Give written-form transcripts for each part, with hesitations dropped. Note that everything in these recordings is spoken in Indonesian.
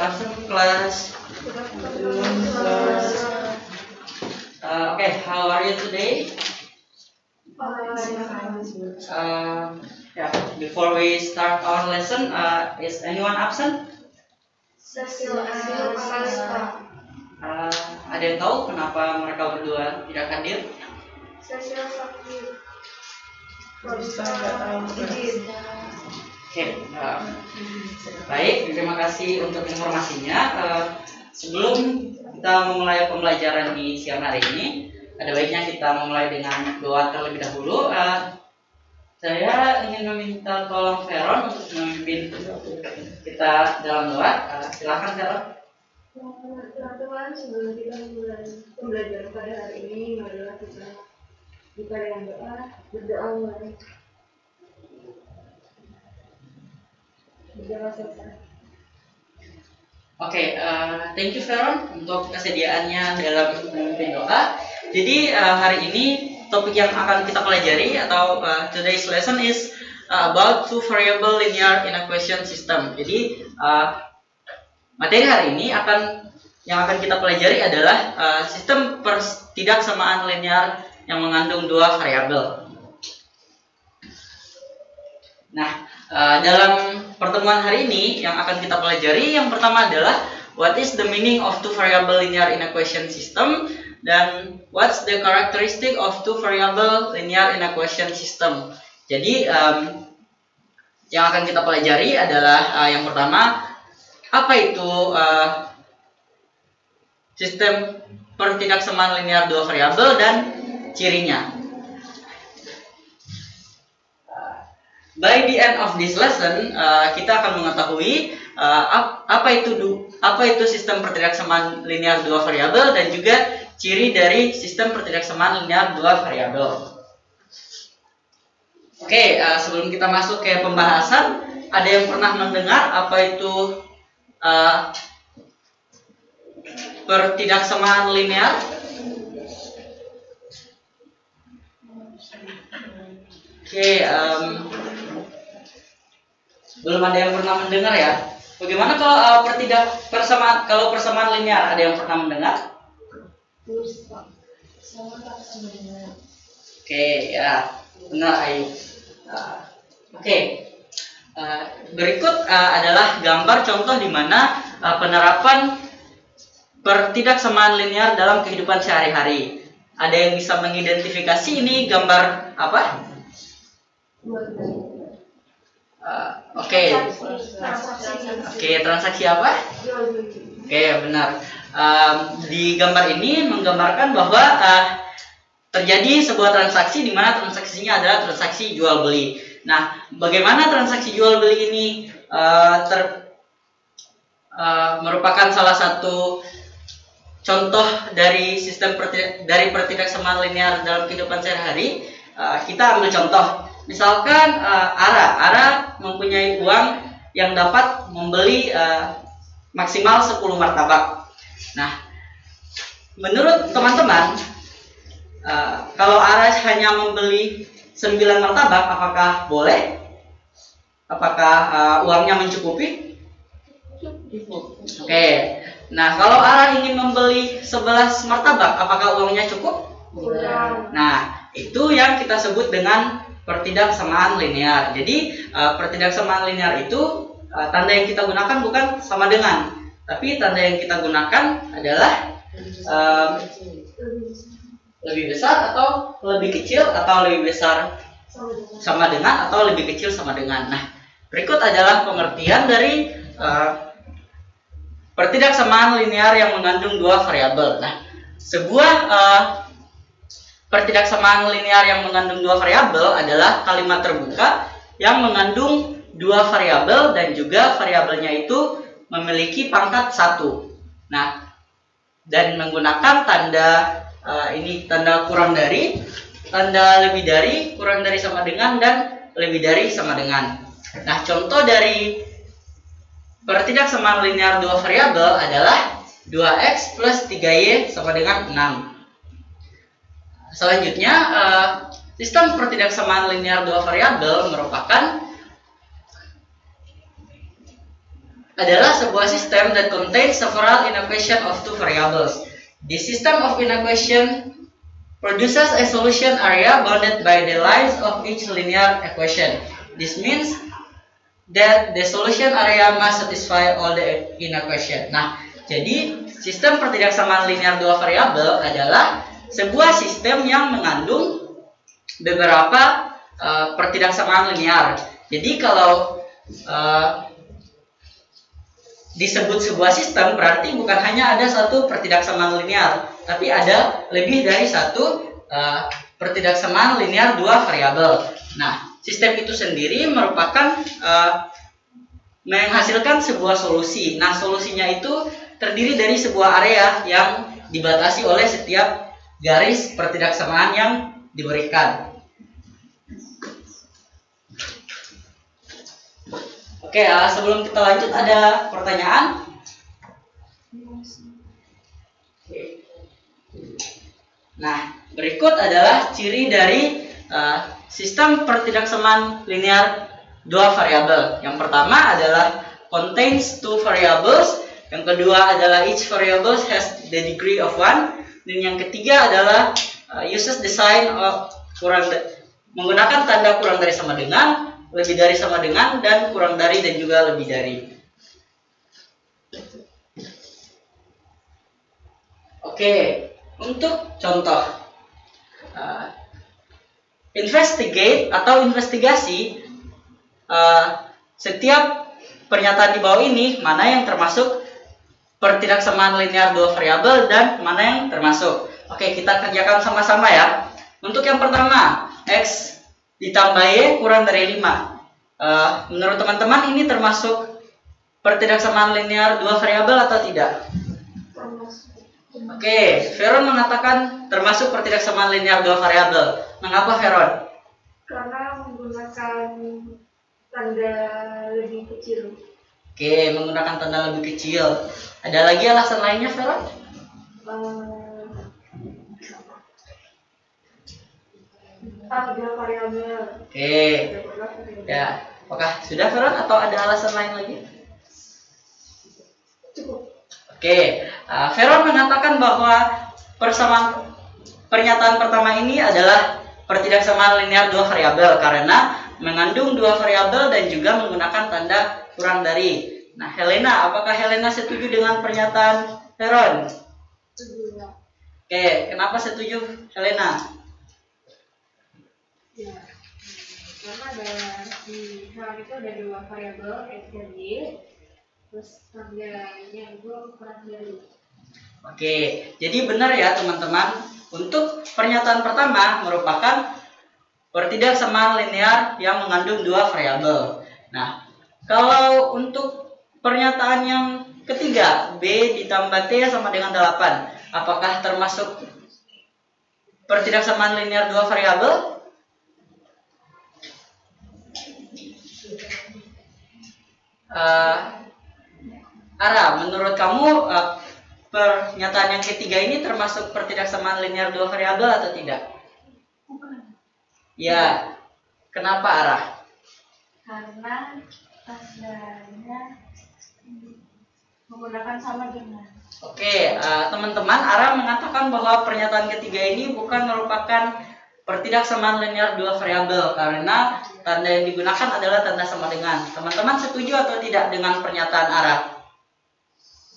afternoon, class. Okay, how are you today? Yeah. Before we start our lesson, is anyone absent? Ada yang tahu kenapa mereka berdua tidak hadir? Oke, baik, terima kasih untuk informasinya. Sebelum kita memulai pembelajaran di siang hari ini, ada baiknya kita memulai dengan doa terlebih dahulu. Saya ingin meminta tolong Veron untuk memimpin kita dalam doa. Silakan Veron. Teman-teman, sebelum kita memulai pembelajaran pada hari ini, marilah kita buka dengan doa, berdoa mulai. Berdoa selesai. Oke, thank you Veron untuk kesediaannya dalam memimpin doa. Jadi hari ini topik yang akan kita pelajari atau today's lesson is about two variable linear in a question system. Jadi materi hari ini yang akan kita pelajari adalah sistem pertidaksamaan linear yang mengandung dua variabel. Nah, dalam pertemuan hari ini yang akan kita pelajari yang pertama adalah what is the meaning of two variable linear in a question system, dan what's the characteristic of two variable linear in a question system. Jadi yang akan kita pelajari adalah yang pertama, apa itu sistem pertidaksamaan linear dua variabel dan cirinya. By the end of this lesson, kita akan mengetahui apa itu sistem pertidaksamaan linear dua variabel dan juga ciri dari sistem pertidaksamaan linear dua variabel. Oke, sebelum kita masuk ke pembahasan, ada yang pernah mendengar apa itu pertidaksamaan linear? Oke, belum ada yang pernah mendengar ya. Bagaimana kalau persamaan linear, ada yang pernah mendengar? Oke, ya, benar Ayu. Oke. Berikut adalah gambar contoh di mana penerapan pertidaksamaan linear dalam kehidupan sehari-hari. Ada yang bisa mengidentifikasi ini gambar apa? Oke, transaksi apa? Oke, benar. Di gambar ini menggambarkan bahwa terjadi sebuah transaksi di mana transaksinya adalah transaksi jual beli. Nah, bagaimana transaksi jual beli ini merupakan salah satu contoh dari sistem dari pertidaksamaan linear dalam kehidupan sehari-hari. Kita ambil contoh. Misalkan Ara mempunyai uang yang dapat membeli maksimal 10 martabak. Nah, menurut teman-teman, kalau Ara hanya membeli 9 martabak, apakah boleh? Apakah uangnya mencukupi? Oke. Nah, kalau Ara ingin membeli 11 martabak, apakah uangnya cukup? Nah, itu yang kita sebut dengan pertidaksamaan linear. Jadi pertidaksamaan linear itu tanda yang kita gunakan bukan sama dengan, tapi tanda yang kita gunakan adalah lebih besar atau lebih kecil, atau lebih besar sama dengan, atau lebih kecil sama dengan. Nah, berikut adalah pengertian dari pertidaksamaan linear yang mengandung dua variabel. Nah, sebuah pertidaksamaan linear yang mengandung dua variabel adalah kalimat terbuka yang mengandung dua variabel dan juga variabelnya itu memiliki pangkat 1. Nah, dan menggunakan tanda ini tanda kurang dari, tanda lebih dari, kurang dari sama dengan, dan lebih dari sama dengan. Nah, contoh dari pertidaksamaan linear dua variabel adalah 2x plus 3y sama dengan 6. Selanjutnya, sistem pertidaksamaan linear dua variabel merupakan adalah sebuah sistem that contains several inequation of two variables. The system of inequation produces a solution area bounded by the lines of each linear equation. This means that the solution area must satisfy all the inequation. Nah, jadi sistem pertidaksamaan linear dua variabel adalah sebuah sistem yang mengandung beberapa pertidaksamaan linear. Jadi kalau disebut sebuah sistem berarti bukan hanya ada satu pertidaksamaan linear, tapi ada lebih dari satu pertidaksamaan linear dua variabel. Nah, sistem itu sendiri merupakan menghasilkan sebuah solusi. Nah, solusinya itu terdiri dari sebuah area yang dibatasi oleh setiap garis pertidaksamaan yang diberikan. Oke, sebelum kita lanjut ada pertanyaan? Nah, berikut adalah ciri dari sistem pertidaksamaan linear dua variabel. Yang pertama adalah contains two variables. Yang kedua adalah each variable has the degree of 1. Dan yang ketiga adalah uses the sign of menggunakan tanda kurang dari sama dengan, lebih dari sama dengan, dan kurang dari dan juga lebih dari. Oke, untuk contoh investigate atau investigasi setiap pernyataan di bawah ini mana yang termasuk pertidaksamaan linear dua variabel dan mana yang termasuk. Oke, kita kerjakan sama-sama ya. Untuk yang pertama, X ditambah Y kurang dari 5. Menurut teman-teman ini termasuk pertidaksamaan linear dua variabel atau tidak? Oke, Veron mengatakan termasuk pertidaksamaan linear dua variabel. Mengapa Veron? Karena menggunakan tanda lebih kecil. Oke, menggunakan tanda lebih kecil. Ada lagi alasan lainnya, Veron? Tiga variabel. Oke. Ya, apakah sudah Veron atau ada alasan lain lagi? Cukup. Oke, Veron mengatakan bahwa pernyataan pertama ini adalah pertidaksamaan linear dua variabel karena mengandung dua variabel dan juga menggunakan tanda kurang dari. Nah, Helena, apakah Helena setuju dengan pernyataan Veron? Setuju. Oke, kenapa setuju Helena? Ya, karena ada di hal itu ada dua variabel X dan Y, terus tandanya itu kurang dari. Oke, jadi benar ya teman-teman. Untuk pernyataan pertama merupakan pertidaksamaan linear yang mengandung dua variabel. Nah, kalau untuk pernyataan yang ketiga, B ditambah T sama dengan 8, apakah termasuk pertidaksamaan linear dua variabel? Ara, menurut kamu pernyataan yang ketiga ini termasuk pertidaksamaan linear dua variabel atau tidak? Bukan. Ya, kenapa Ara? Karena tandanya menggunakan sama dengan. Oke, teman-teman, Ara mengatakan bahwa pernyataan ketiga ini bukan merupakan pertidaksamaan linear dua variabel karena tanda yang digunakan adalah tanda sama dengan. Teman-teman setuju atau tidak dengan pernyataan Ara?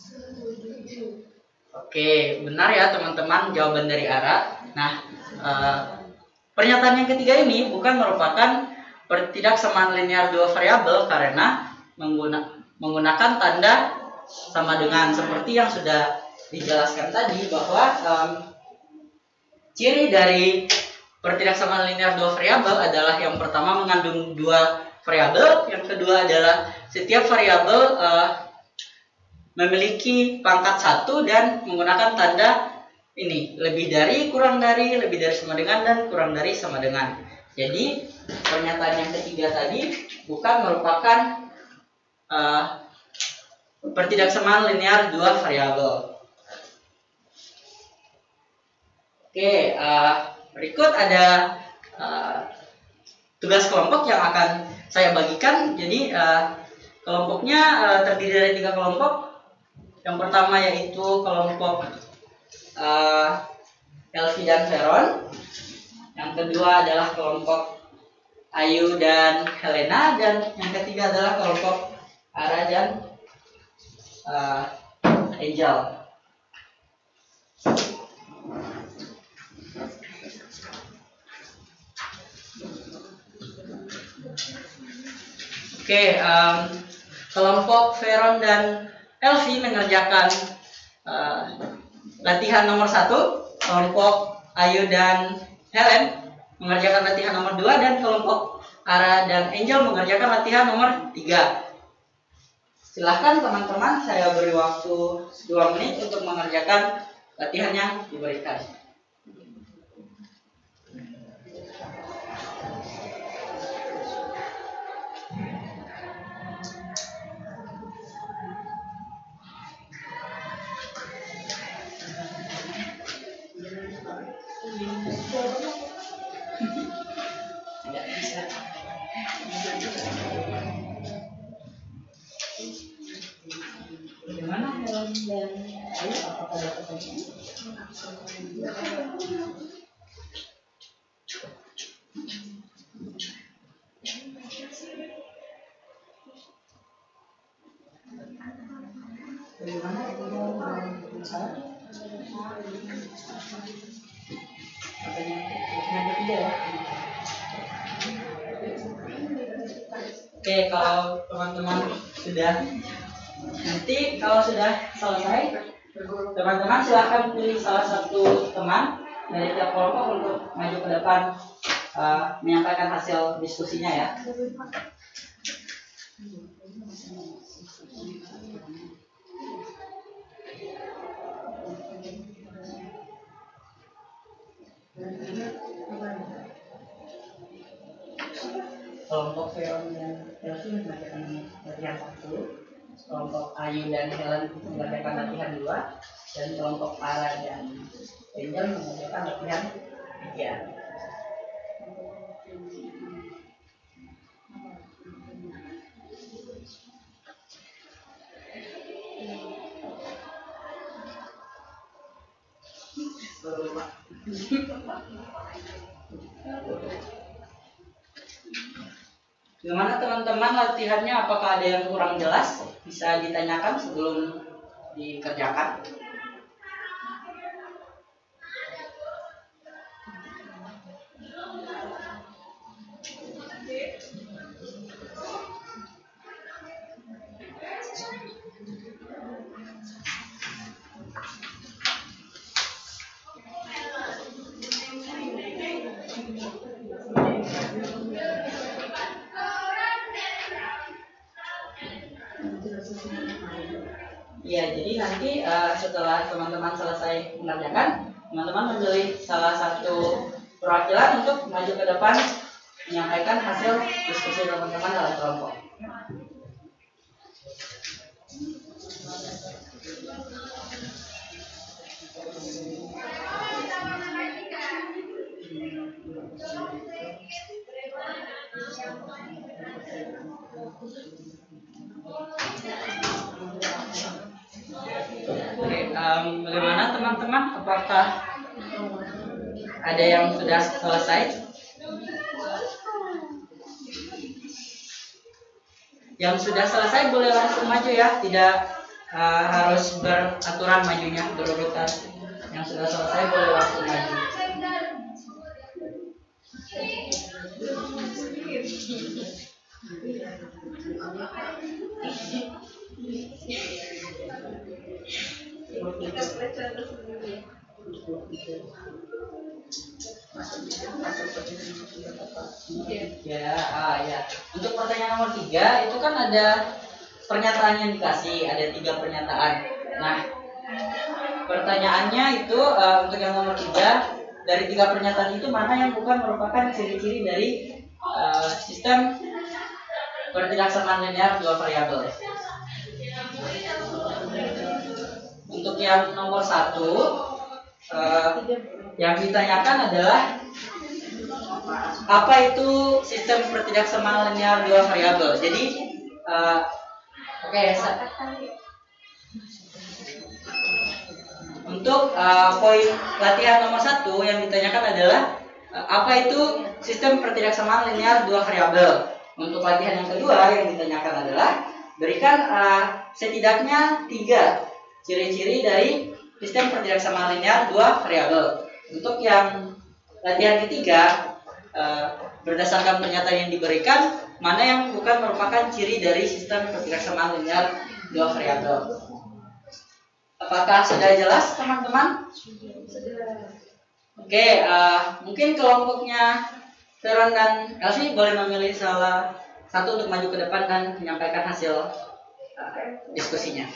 Setuju. Oke, benar ya teman-teman jawaban dari Ara. Nah, pernyataan yang ketiga ini bukan merupakan pertidaksamaan linear dua variabel karena menggunakan tanda sama dengan, seperti yang sudah dijelaskan tadi bahwa ciri dari pertidaksamaan linear dua variabel adalah yang pertama mengandung dua variabel, yang kedua adalah setiap variabel memiliki pangkat 1 dan menggunakan tanda ini lebih dari, kurang dari, lebih dari sama dengan, dan kurang dari sama dengan. Jadi pernyataan yang ketiga tadi bukan merupakan pertidaksamaan linear dua variabel. Oke, berikut ada tugas kelompok yang akan saya bagikan. Jadi Kelompoknya terdiri dari 3 kelompok. Yang pertama yaitu kelompok Elvi dan Veron. Yang kedua adalah kelompok Ayu dan Helena, dan yang ketiga adalah kelompok Ara dan Angel. Oke, kelompok Veron dan Elvi mengerjakan latihan nomor 1, kelompok Ayu dan Helen mengerjakan latihan nomor 2, dan kelompok Ara dan Angel mengerjakan latihan nomor 3. Silahkan teman-teman, saya beri waktu 2 menit untuk mengerjakan latihan yang diberikan. Tidak bisa. Bagaimana Helen dan Ayu? Apakah ada pertanyaan? Bagaimana pertanyaan ketiga ya? Oke, kalau teman-teman sudah, nanti kalau sudah selesai, teman-teman silahkan pilih salah satu teman dari tiap kelompok untuk maju ke depan menyampaikan hasil diskusinya ya. Kelompok Veron dan Elvi mengerjakan latihan 1, kelompok Ayu dan Helen mengerjakan latihan 2, dan kelompok Ara dan Angel mengerjakan latihan 3. Gimana teman-teman latihannya? Apakah ada yang kurang jelas? Bisa ditanyakan sebelum dikerjakan. Ya, jadi nanti setelah teman-teman selesai mengerjakan, teman-teman memilih salah satu perwakilan untuk maju ke depan menyampaikan hasil diskusi teman-teman dalam kelompok. Oke, bagaimana teman-teman? Apakah ada yang sudah selesai? Yang sudah selesai boleh langsung maju ya, tidak harus beraturan majunya berurutan. Yang sudah selesai boleh langsung maju. Ya. Untuk pertanyaan nomor 3 itu kan ada pernyataan yang dikasih, ada 3 pernyataan. Nah, pertanyaannya itu untuk yang nomor 3, dari 3 pernyataan itu mana yang bukan merupakan ciri-ciri dari sistem ketidaksamaan linear 2 variabel. Untuk yang nomor 1, yang ditanyakan adalah apa itu sistem ketidaksamaan linear 2 variabel. Jadi Oke, untuk poin latihan nomor 1 yang ditanyakan adalah apa itu sistem pertidaksamaan linear dua variabel. Untuk latihan yang kedua yang ditanyakan adalah berikan setidaknya 3 ciri-ciri dari sistem pertidaksamaan linear dua variabel. Untuk yang latihan ketiga, berdasarkan pernyataan yang diberikan, mana yang bukan merupakan ciri dari sistem pertidaksamaan linear dua variabel. Apakah sudah jelas teman-teman? Oke, mungkin kelompoknya Veron dan Elsie boleh memilih salah satu untuk maju ke depan dan menyampaikan hasil diskusinya.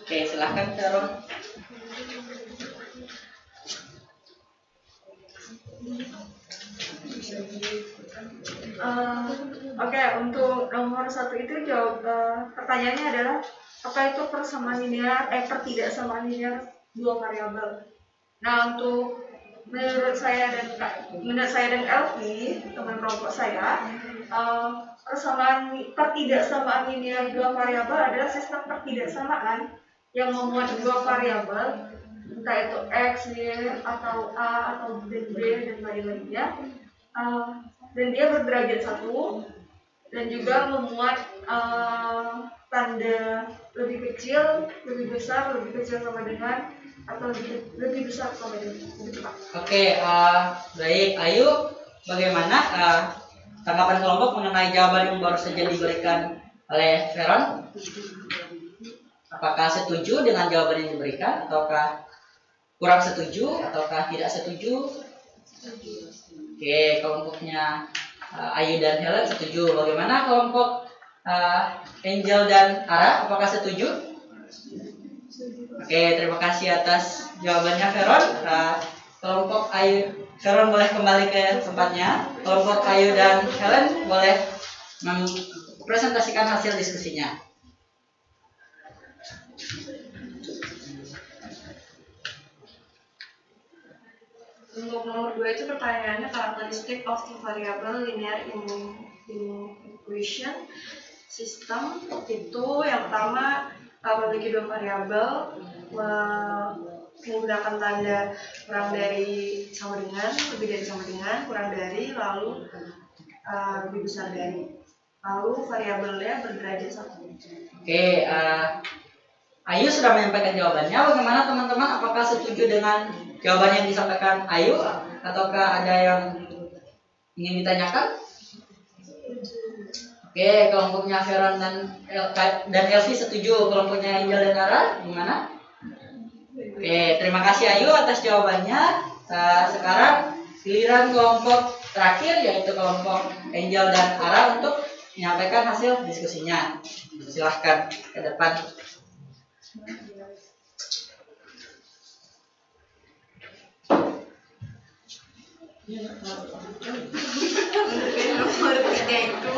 Oke, silahkan Veron. Oke, untuk nomor 1 itu pertanyaannya adalah apa itu persamaan linear, pertidaksamaan linear dua variabel. Nah, untuk menurut saya dan Elvi, teman kelompok saya, pertidaksamaan linear dua variabel adalah sistem pertidaksamaan yang memuat dua variabel, entah itu x, y, atau a, atau b, dan lain-lainnya, dan dia berderajat 1 dan juga memuat tanda lebih kecil, lebih besar, lebih kecil sama dengan, atau lebih besar sama dengan. Oke, baik. Ayu, bagaimana tanggapan kelompok mengenai jawaban yang baru saja diberikan oleh Veron? Apakah setuju dengan jawaban yang diberikan, ataukah kurang setuju, ataukah tidak setuju? Oke, kelompoknya Ayu dan Helen setuju. Bagaimana kelompok Angel dan Ara? Apakah setuju? Oke, terima kasih atas jawabannya Veron. Kelompok Ayu, Veron boleh kembali ke tempatnya. Kelompok Ayu dan Helen boleh mempresentasikan hasil diskusinya. Untuk nomor 2 itu pertanyaannya karakteristik of the variable linear equation system. Itu yang pertama memiliki dua variabel menggunakan tanda kurang dari sama dengan, lebih dari sama dengan, kurang dari, lalu lebih besar dari, lalu variabelnya berderajat 1. Oke, Ayu sudah menyampaikan jawabannya. Bagaimana teman-teman? Apakah setuju dengan jawaban yang disampaikan Ayu, ataukah ada yang ingin ditanyakan? Oke, kelompoknya Veron dan Elvi setuju. Kelompoknya Angel dan Ara gimana? Oke, terima kasih Ayu atas jawabannya. Sekarang giliran kelompok terakhir, yaitu kelompok Angel dan Ara untuk menyampaikan hasil diskusinya. Silahkan ke depan. Nomor 3 itu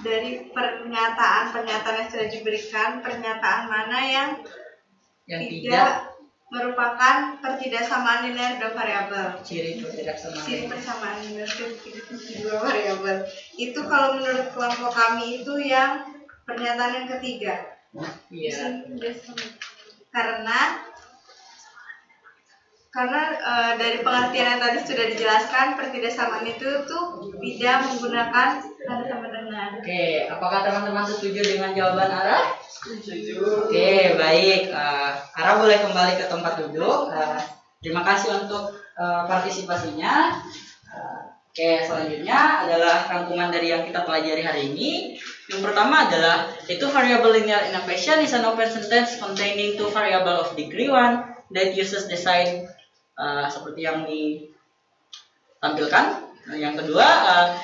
dari pernyataan yang sudah diberikan, pernyataan mana yang tidak merupakan pertidaksamaan linear dua variabel. Ciri persamaan linear dua variabel. Itu kalau menurut kelompok kami itu yang pernyataan yang ketiga. Iya. Karena dari pengertian yang tadi sudah dijelaskan, pertidaksamaan itu tuh tidak menggunakan tanda sama dengan. Oke, apakah teman-teman setuju dengan jawaban Ara? Setuju. Oke, baik. Ara boleh kembali ke tempat duduk. Terima kasih untuk partisipasinya. Oke, selanjutnya adalah rangkuman dari yang kita pelajari hari ini. Yang pertama adalah two variable linear equation is an open sentence containing two variable of degree 1 that uses the sign seperti yang ditampilkan. Yang kedua,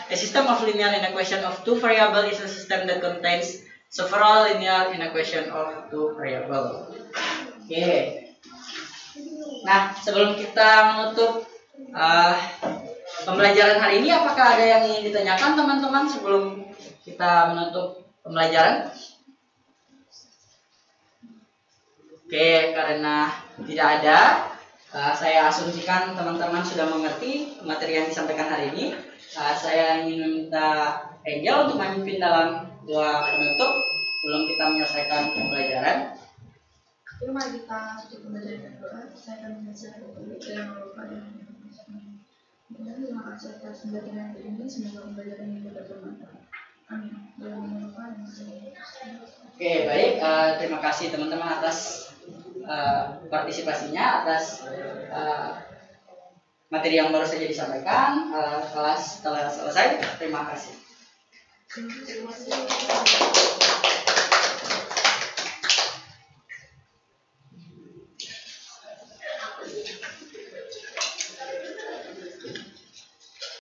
a system of linear inequation of two variable is a system that contains several linear inequation of two variable. Oke. Nah, sebelum kita menutup pembelajaran hari ini, apakah ada yang ingin ditanyakan teman-teman sebelum kita menutup pembelajaran? Oke, karena tidak ada, saya asumsikan teman-teman sudah mengerti materi yang disampaikan hari ini. Saya ingin meminta Angel untuk memimpin dalam doa penutup sebelum kita menyelesaikan pembelajaran. Mari kita cukup belajar berdoa. Saya akan membaca doa yang Bapa dan Tuhan. Terima kasih atas pembelajaran ini. Semoga pembelajaran ini dapat bermanfaat. Amin. Dalam nama Bapa dan Tuhan. Oke, baik. Terima kasih teman-teman atas partisipasinya, atas materi yang baru saja disampaikan. Kelas telah selesai. Terima kasih. Terima kasih.